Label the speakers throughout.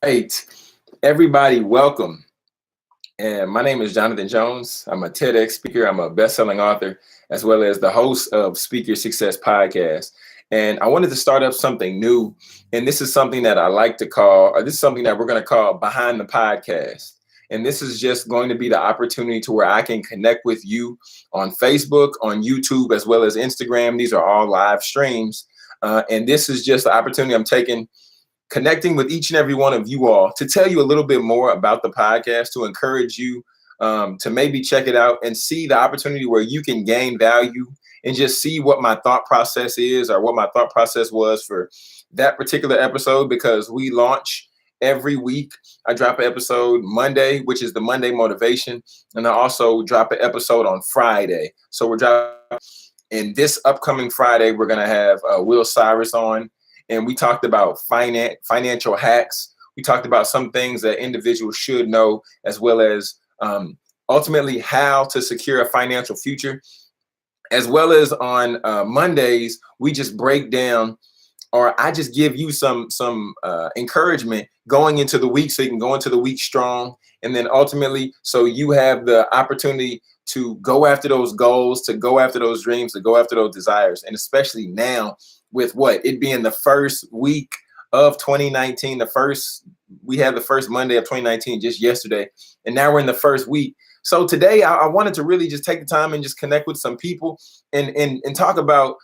Speaker 1: Right. Everybody, welcome. And my name is Jonathan Jones. I'm a TEDx speaker. I'm a best-selling author, as well as the host of Speak Your Success podcast. And I wanted to start up something new. And this is something that I like to call, or this is something that we're going to call Behind the Podcast. And this is just going to be the opportunity to where I can connect with you on Facebook, on YouTube, as well as Instagram. These are all live streams. And this is just the opportunity I'm taking, connecting with each and every one of you all to tell you a little bit more about the podcast, to encourage you to maybe check it out and see the opportunity where you can gain value and just see what my thought process is, or what my thought process was for that particular episode, because we launch every week. I drop an episode Monday, which is the Monday motivation, and I also drop an episode on Friday. So we're dropping, and this upcoming Friday we're going to have Will Cyrus on, and we talked about financial hacks. We talked about some things that individuals should know, as well as ultimately how to secure a financial future. As well as on Mondays, we just break down, or I just give you some encouragement going into the week, so you can go into the week strong, and then ultimately, so you have the opportunity to go after those goals, to go after those dreams, to go after those desires. And especially now, with what it being the first week of 2019, we had the first Monday of 2019 just yesterday, and now we're in the first week. So today I wanted to really just take the time and just connect with some people and talk about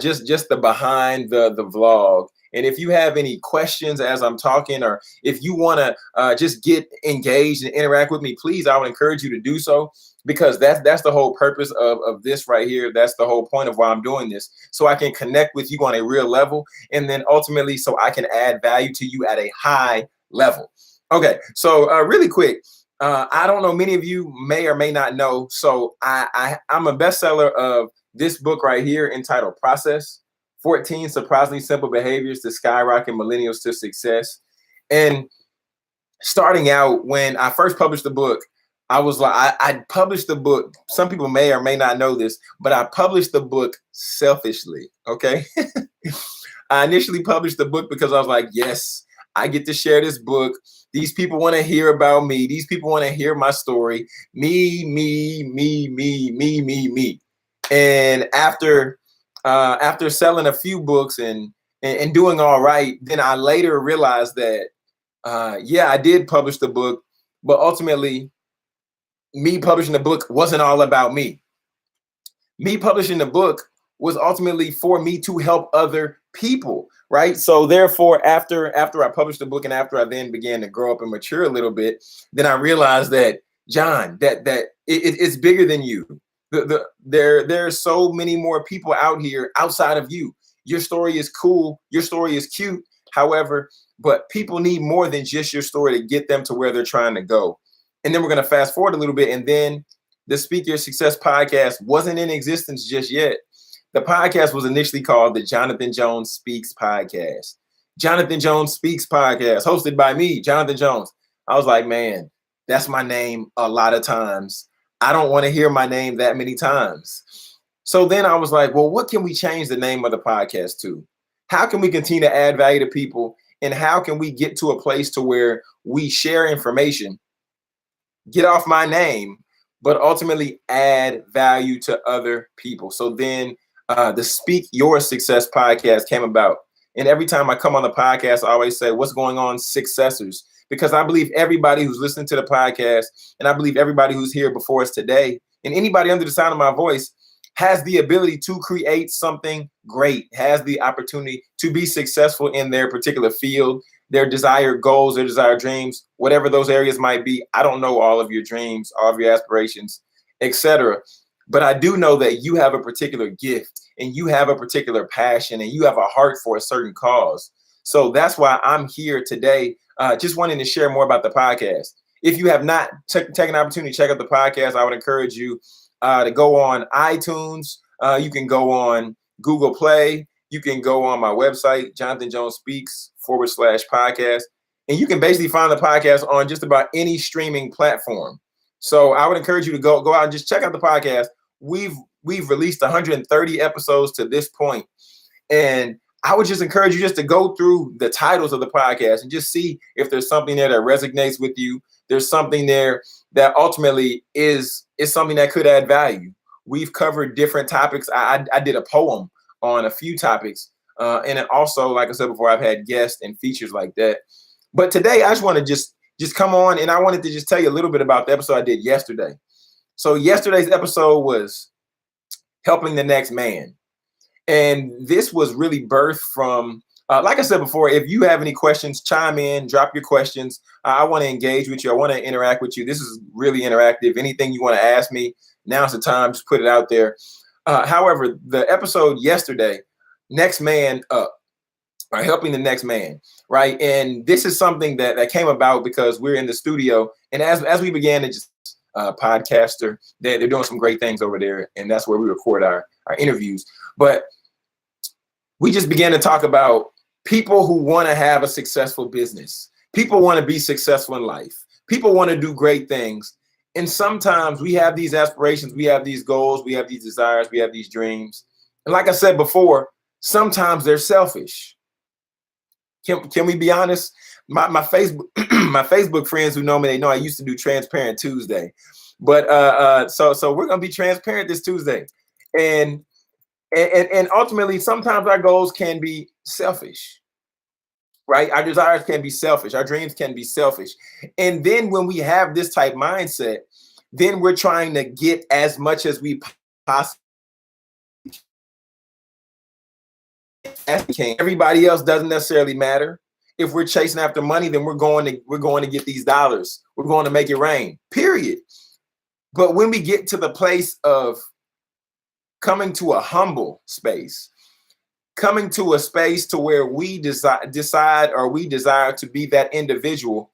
Speaker 1: just the behind the vlog. And if you have any questions as I'm talking, or if you want to just get engaged and interact with me, please, I would encourage you to do so, because that's the whole purpose of this right here. That's the whole point of why I'm doing this, so I can connect with you on a real level, and then ultimately so I can add value to you at a high level. Okay, so really quick, I don't know, many of you may or may not know, so I'm a bestseller of this book right here entitled Process: 14 Surprisingly Simple Behaviors to Skyrocket Millennials to Success. And starting out, when I first published the book, I was like, I published the book. Some people may or may not know this, but I published the book selfishly. Okay. I initially published the book because I was like, yes, I get to share this book. These people want to hear about me. These people want to hear my story. Me. And after selling a few books and doing all right, then I later realized that, yeah, I did publish the book, but ultimately, me publishing the book wasn't all about me. Me publishing the book was ultimately for me to help other people, right? So therefore, after I published the book, and after I then began to grow up and mature a little bit, then I realized that, John, that it's bigger than you. There's so many more people out here outside of you. Your story is cool. Your story is cute. However, but people need more than just your story to get them to where they're trying to go. And then we're going to fast forward a little bit. And then the Speak Your Success podcast wasn't in existence just yet. The podcast was initially called the Jonathan Jones Speaks Podcast. Jonathan Jones Speaks Podcast, hosted by me, Jonathan Jones. I was like, man, that's my name a lot of times. I don't want to hear my name that many times. So then I was like, well, what can we change the name of the podcast to? How can we continue to add value to people? And how can we get to a place to where we share information, get off my name, but ultimately add value to other people? So then the Speak Your Success podcast came about. And every time I come on the podcast, I always say, what's going on, successors? Because I believe everybody who's listening to the podcast, and I believe everybody who's here before us today, and anybody under the sound of my voice, has the ability to create something great, has the opportunity to be successful in their particular field, their desired goals, their desired dreams, whatever those areas might be. I don't know all of your dreams, all of your aspirations, etc. But I do know that you have a particular gift, and you have a particular passion, and you have a heart for a certain cause. So that's why I'm here today, just wanting to share more about the podcast. If you have not taken an opportunity to check out the podcast, I would encourage you to go on iTunes. You can go on Google Play. You can go on my website, Jonathan Jones Speaks /podcast. And you can basically find the podcast on just about any streaming platform. So I would encourage you to go out and just check out the podcast. We've released 130 episodes to this point. And I would just encourage you just to go through the titles of the podcast and just see if there's something there that resonates with you. There's something there that ultimately is something that could add value. We've covered different topics. I did a poem on a few topics. And then also, like I said before, I've had guests and features like that. But today I just want to just come on, and I wanted to just tell you a little bit about the episode I did yesterday. So yesterday's episode was helping the next man. And this was really birthed from, like I said before, if you have any questions, chime in, drop your questions. I want to engage with you. I want to interact with you. This is really interactive. Anything you want to ask me, now's the time. Just put it out there. However, the episode yesterday, Next Man Up, right? Helping the next man, right? And this is something that came about because we're in the studio. And as we began to just podcaster, they're doing some great things over there. And that's where we record our interviews. But we just began to talk about people who want to have a successful business. People want to be successful in life. People want to do great things. And sometimes we have these aspirations, we have these goals, we have these desires, we have these dreams. And like I said before, sometimes they're selfish. Can we be honest? My Facebook my Facebook friends who know me, they know I used to do Transparent Tuesday. But so we're gonna be transparent this Tuesday. And ultimately, sometimes our goals can be selfish, right? Our desires can be selfish. Our dreams can be selfish. And then when we have this type mindset, then we're trying to get as much as we possibly can. Everybody else doesn't necessarily matter. If we're chasing after money, then we're going to get these dollars. We're going to make it rain, period. But when we get to the place of coming to a humble space, coming to a space to where we decide or we desire to be that individual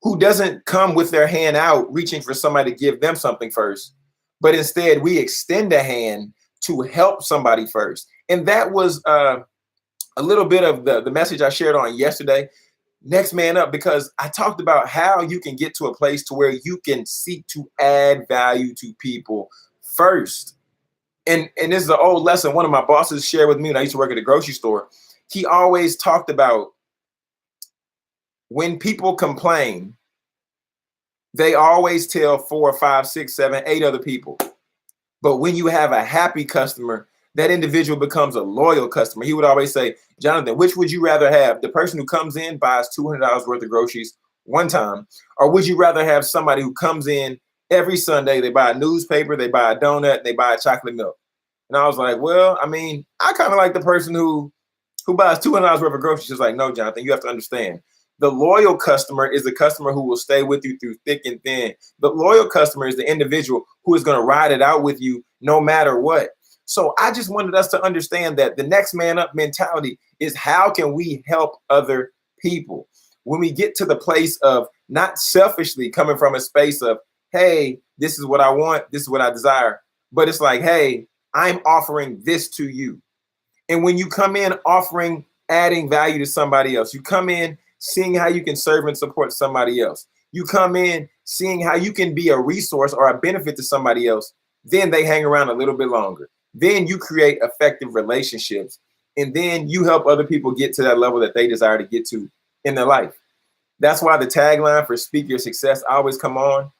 Speaker 1: who doesn't come with their hand out reaching for somebody to give them something first, but instead we extend a hand to help somebody first. And that was a little bit of the message I shared on yesterday, Next Man Up, because I talked about how you can get to a place to where you can seek to add value to people first. And this is an old lesson one of my bosses shared with me when I used to work at a grocery store. He always talked about when people complain, they always tell 4, 5, 6, 7, 8 other people. But when you have a happy customer, that individual becomes a loyal customer. He would always say, Jonathan, which would you rather have? The person who comes in, buys $200 worth of groceries one time, or would you rather have somebody who comes in every Sunday, they buy a newspaper, they buy a donut, they buy a chocolate milk? And I was like, well, I mean, I kind of like the person who buys $200 worth of groceries. Just like, no, Jonathan, you have to understand. The loyal customer is the customer who will stay with you through thick and thin. The loyal customer is the individual who is going to ride it out with you no matter what. So I just wanted us to understand that the next man up mentality is how can we help other people? When we get to the place of not selfishly coming from a space of, hey, this is what I want, this is what I desire, but it's like, hey, I'm offering this to you. And when you come in offering, adding value to somebody else, you come in seeing how you can serve and support somebody else, you come in seeing how you can be a resource or a benefit to somebody else, then they hang around a little bit longer. Then you create effective relationships, and then you help other people get to that level that they desire to get to in their life. That's why the tagline for Speak Your Success always come on.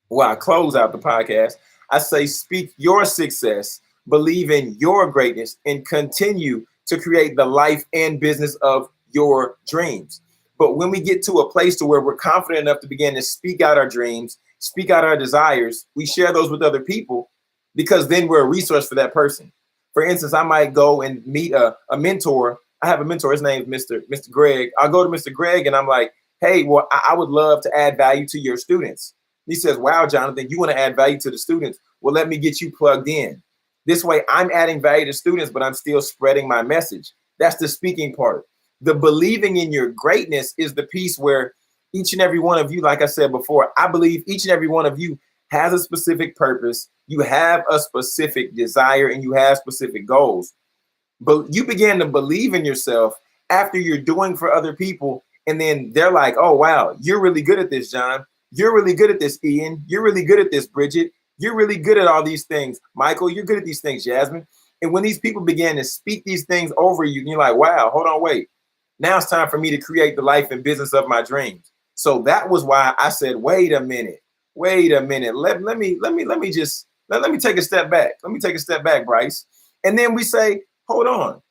Speaker 1: Well, I close out the podcast. I say, speak your success, believe in your greatness, and continue to create the life and business of your dreams. But when we get to a place to where we're confident enough to begin to speak out our dreams, speak out our desires, we share those with other people, because then we're a resource for that person. For instance, I might go and meet a mentor. I have a mentor. His name is Mr. Greg. I'll go to Mr. Greg and I'm like, hey, well, I would love to add value to your students. He says, wow, Jonathan, you want to add value to the students? Well, let me get you plugged in. This way, I'm adding value to students, but I'm still spreading my message. That's the speaking part. The believing in your greatness is the piece where each and every one of you, like I said before, I believe each and every one of you has a specific purpose. You have a specific desire and you have specific goals. But you begin to believe in yourself after you're doing for other people. And then they're like, oh, wow, you're really good at this, John. You're really good at this, Ian. You're really good at this, Bridget. You're really good at all these things. Michael, you're good at these things, Jasmine. And when these people began to speak these things over you, you're like, wow, hold on, wait. Now it's time for me to create the life and business of my dreams. So that was why I said, wait a minute. Let me take a step back. Let me take a step back, Bryce. And then we say, hold on.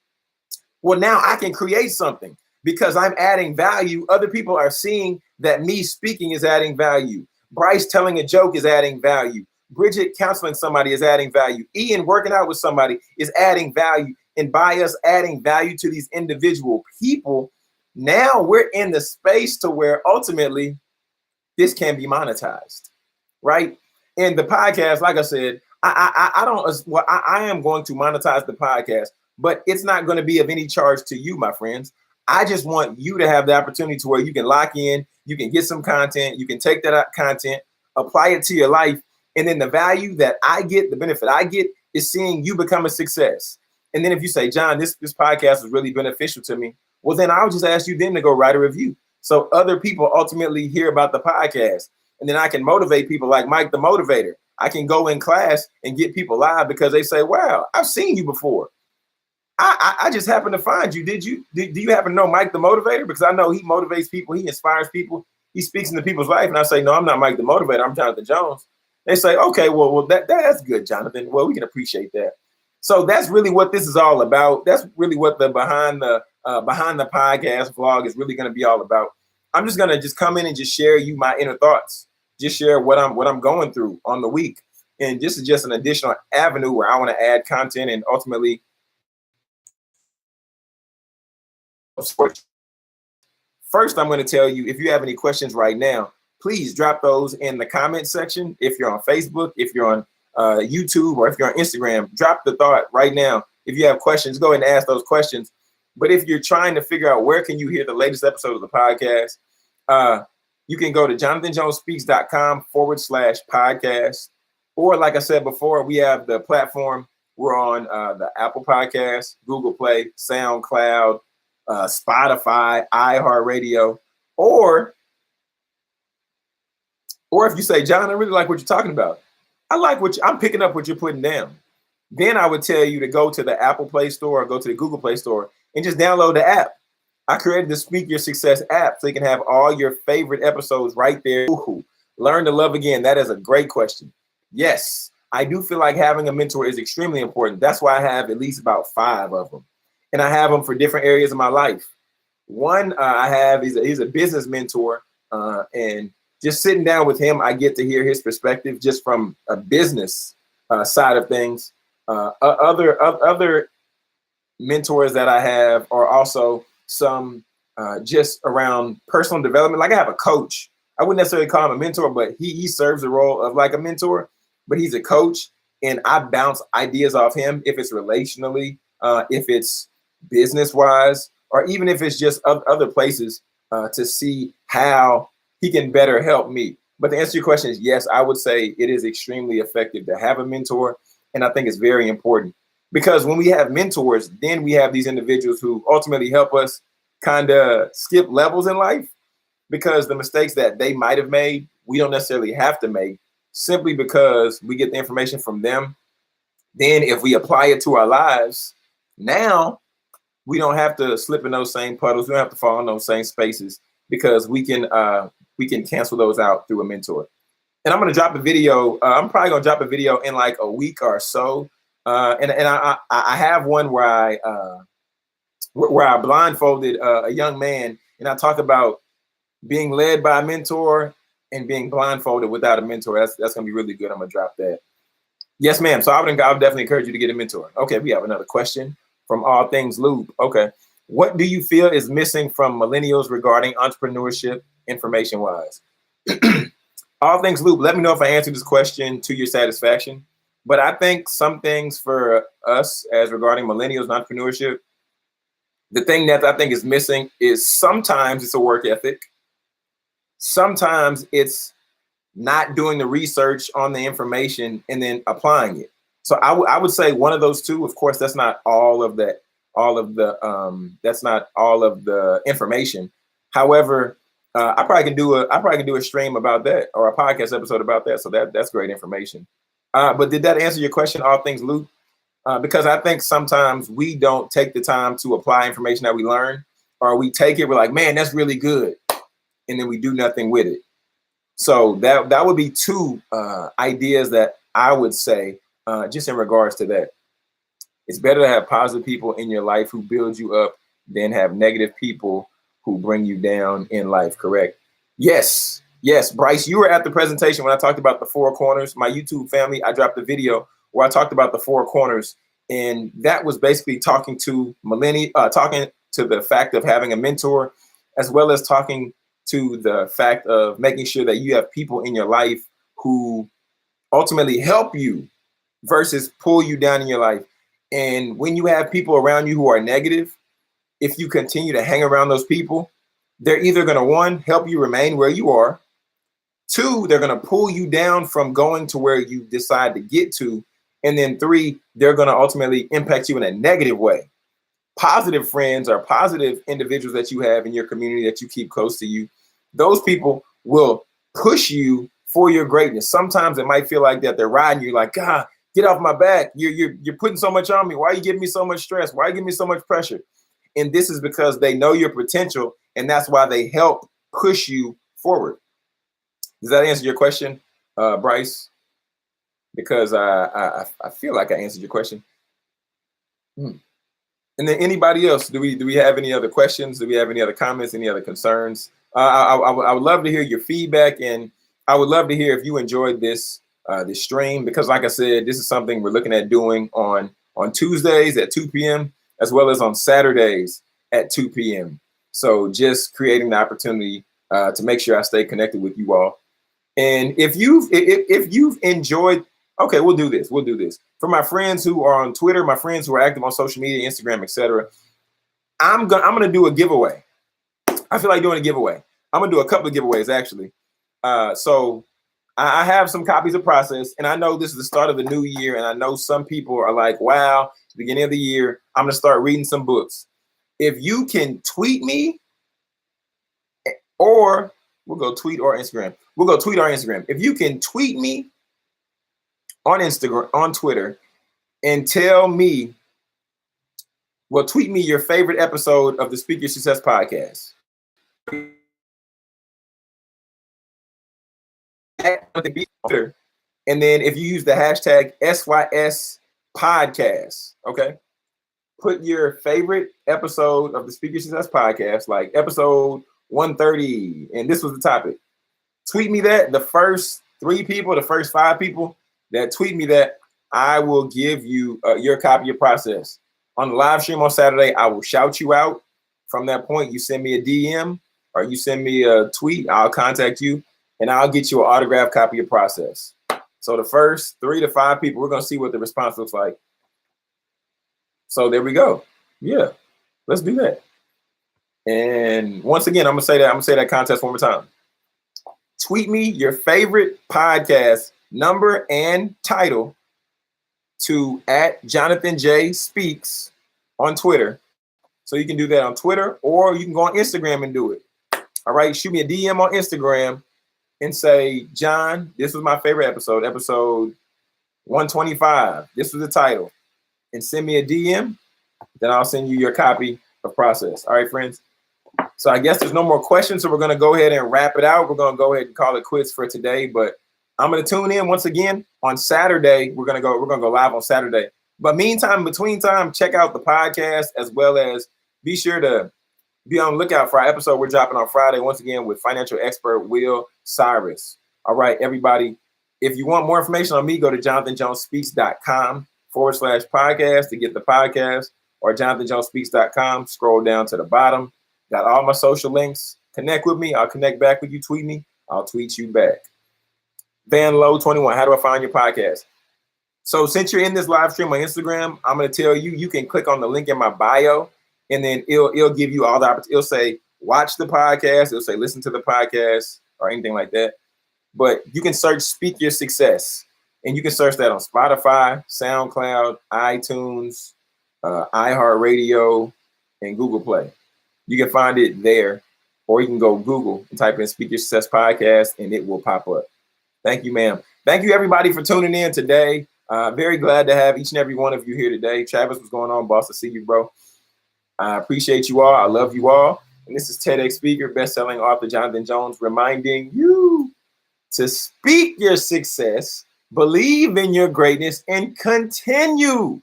Speaker 1: Well, now I can create something because I'm adding value. Other people are seeing that me speaking is adding value. Bryce telling a joke is adding value. Bridget counseling somebody is adding value. Ian working out with somebody is adding value. And by us adding value to these individual people, now we're in the space to where ultimately this can be monetized, right? And the podcast, like I said, I am going to monetize the podcast, but it's not going to be of any charge to you, my friends. I just want you to have the opportunity to where you can lock in, you can get some content, you can take that content, apply it to your life. And then the value that I get, the benefit I get is seeing you become a success. And then if you say, John, this podcast is really beneficial to me, well, then I'll just ask you then to go write a review. So other people ultimately hear about the podcast. And then I can motivate people like Mike the Motivator. I can go in class and get people live because they say, wow, I've seen you before. I just happened to find you. Do you happen to know Mike the Motivator? Because I know he motivates people. He inspires people. He speaks into people's life. And I say, no, I'm not Mike the Motivator. I'm Jonathan Jones. They say, okay, well, that's good, Jonathan. Well, we can appreciate that. So that's really what this is all about. That's really what the behind the podcast vlog is really going to be all about. I'm just going to just come in and just share you my inner thoughts, just share what I'm going through on the week. And this is just an additional avenue where I want to add content and ultimately first, I'm going to tell you, if you have any questions right now, please drop those in the comment section. If you're on Facebook, if you're on YouTube, or if you're on Instagram, drop the thought right now. If you have questions, go ahead and ask those questions. But if you're trying to figure out where can you hear the latest episode of the podcast, you can go to jonathanjonespeaks.com/podcast. Or like I said before, we have the platform. We're on the Apple Podcast, Google Play, SoundCloud, Spotify, iHeartRadio, or if you say, John, I really like what you're talking about. I like I'm picking up what you're putting down. Then I would tell you to go to the Apple Play Store or go to the Google Play Store and just download the app. I created the Speak Your Success app so you can have all your favorite episodes right there. Ooh, learn to love again. That is a great question. Yes, I do feel like having a mentor is extremely important. That's why I have at least about 5 of them. And I have them for different areas of my life. One I have, he's a business mentor. And just sitting down with him, I get to hear his perspective just from a business side of things. Other mentors that I have are also some just around personal development. Like I have a coach. I wouldn't necessarily call him a mentor, but he serves the role of like a mentor, but he's a coach. And I bounce ideas off him if it's relationally, if it's business-wise, or even if it's just other places to see how he can better help me. But to answer your question is yes, I would say it is extremely effective to have a mentor. And I think it's very important because when we have mentors, then we have these individuals who ultimately help us kind of skip levels in life because the mistakes that they might have made, we don't necessarily have to make simply because we get the information from them. Then if we apply it to our lives, now we don't have to slip in those same puddles. We don't have to fall in those same spaces because we can cancel those out through a mentor. And I'm going to drop a video. I'm probably going to drop a video in like a week or so. And I have one where I blindfolded a young man, and I talk about being led by a mentor and being blindfolded without a mentor. That's going to be really good. I'm going to drop that. Yes, ma'am. So I would definitely encourage you to get a mentor. Okay, we have another question from All Things Lube. Okay. What do you feel is missing from millennials regarding entrepreneurship information-wise? All Things Lube, let me know if I answered this question to your satisfaction. But I think some things for us as regarding millennials and entrepreneurship, the thing that I think is missing is sometimes it's a work ethic. Sometimes it's not doing the research on the information and then applying it. So I would say one of those two. Of course, that's not all of the information. However, I probably can do a stream about that or a podcast episode about that. So that's great information. But did that answer your question? All Things Luke? because I think sometimes we don't take the time to apply information that we learn, or we take it, we're like, man, that's really good, and then we do nothing with it. So that would be two ideas that I would say just in regards to that. It's better to have positive people in your life who build you up than have negative people who bring you down in life, correct? Yes. Yes, Bryce, you were at the presentation when I talked about the four corners. My YouTube family, I dropped a video where I talked about the four corners, and that was basically talking to talking to the fact of having a mentor, as well as talking to the fact of making sure that you have people in your life who ultimately help you versus pull you down in your life. And when you have people around you who are negative, if you continue to hang around those people, they're either going to, one, help you remain where you are. Two, they're going to pull you down from going to where you decide to get to. And then three, they're going to ultimately impact you in a negative way. Positive friends or positive individuals that you have in your community that you keep close to you, those people will push you for your greatness. Sometimes it might feel like that they're riding you, like, God, get off my back. You're putting so much on me. Why are you giving me so much stress? Why are you giving me so much pressure? And this is because they know your potential, and that's why they help push you forward. Does that answer your question, Bryce? Because I feel like I answered your question. And then anybody else? Do we have any other questions? Do we have any other comments? Any other concerns? I would love to hear your feedback, and I would love to hear if you enjoyed this stream, because like I said, this is something we're looking at doing on Tuesdays at 2 p.m. as well as on Saturdays at 2 p.m. So just creating the opportunity to make sure I stay connected with you all. And if you've enjoyed, okay, we'll do this. For my friends who are on Twitter, my friends who are active on social media, Instagram, etc., I'm gonna do a giveaway. I feel like doing a giveaway. I'm gonna do a couple of giveaways actually. So I have some copies of Process, and I know this is the start of the new year, and I know some people are like, wow, beginning of the year, I'm gonna start reading some books. If you can tweet me, or we'll go tweet or Instagram. If you can tweet me on Instagram, on Twitter, and tell me, well, tweet me your favorite episode of the Speak Your Success podcast. And then if you use the hashtag SYS podcast, okay, put your favorite episode of the Speak Your Success podcast, like episode 130, and this was the topic. Tweet me that. The first 5 people that tweet me that, I will give you your copy of Process. On the live stream on Saturday, I will shout you out. From that point, you send me a DM or you send me a tweet, I'll contact you, and I'll get you an autographed copy of Process. So the first 3 to 5 people, we're going to see what the response looks like. So there we go. Yeah, let's do that. And once again, I'm gonna say that contest one more time. Tweet me your favorite podcast number and title to @JonathanJ Speaks on Twitter. So you can do that on Twitter, or you can go on Instagram and do it. All right, shoot me a DM on Instagram and say, John, this was my favorite episode 125. This was the title. And send me a DM, then I'll send you your copy of Process. All right, friends. So I guess there's no more questions, so we're going to go ahead and wrap it out. We're going to go ahead and call it quits for today, but I'm going to tune in once again on Saturday. We're going to go live on Saturday. But meantime, between time, check out the podcast, as well as be sure to be on the lookout for our episode we're dropping on Friday, once again, with financial expert Will Cyrus. All right, everybody. If you want more information on me, go to jonathanjonespeaks.com/podcast to get the podcast, or jonathanjonespeaks.com. Scroll down to the bottom. Got all my social links. Connect with me. I'll connect back with you. Tweet me. I'll tweet you back. Van Low 21. How do I find your podcast? So since you're in this live stream on Instagram, I'm going to tell you, you can click on the link in my bio, and then it'll give you all the opportunity. It'll say, watch the podcast. It'll say, listen to the podcast, or anything like that. But you can search Speak Your Success, and you can search that on Spotify, SoundCloud, iTunes, iHeartRadio, and Google Play. You can find it there, or you can go Google and type in Speak Your Success Podcast, and it will pop up. Thank you, ma'am. Thank you, everybody, for tuning in today. Very glad to have each and every one of you here today. Travis, what's going on, boss? I see you, bro. I appreciate you all. I love you all. And this is TEDx speaker, best-selling author Jonathan Jones, reminding you to speak your success, believe in your greatness, and continue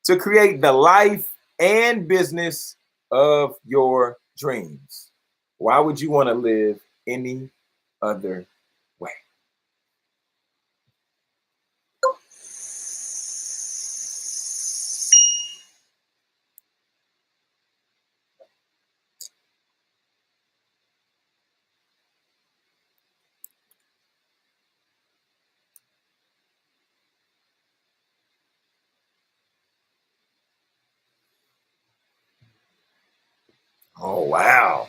Speaker 1: to create the life and business of your dreams. Why would you want to live any other way? Oh, wow.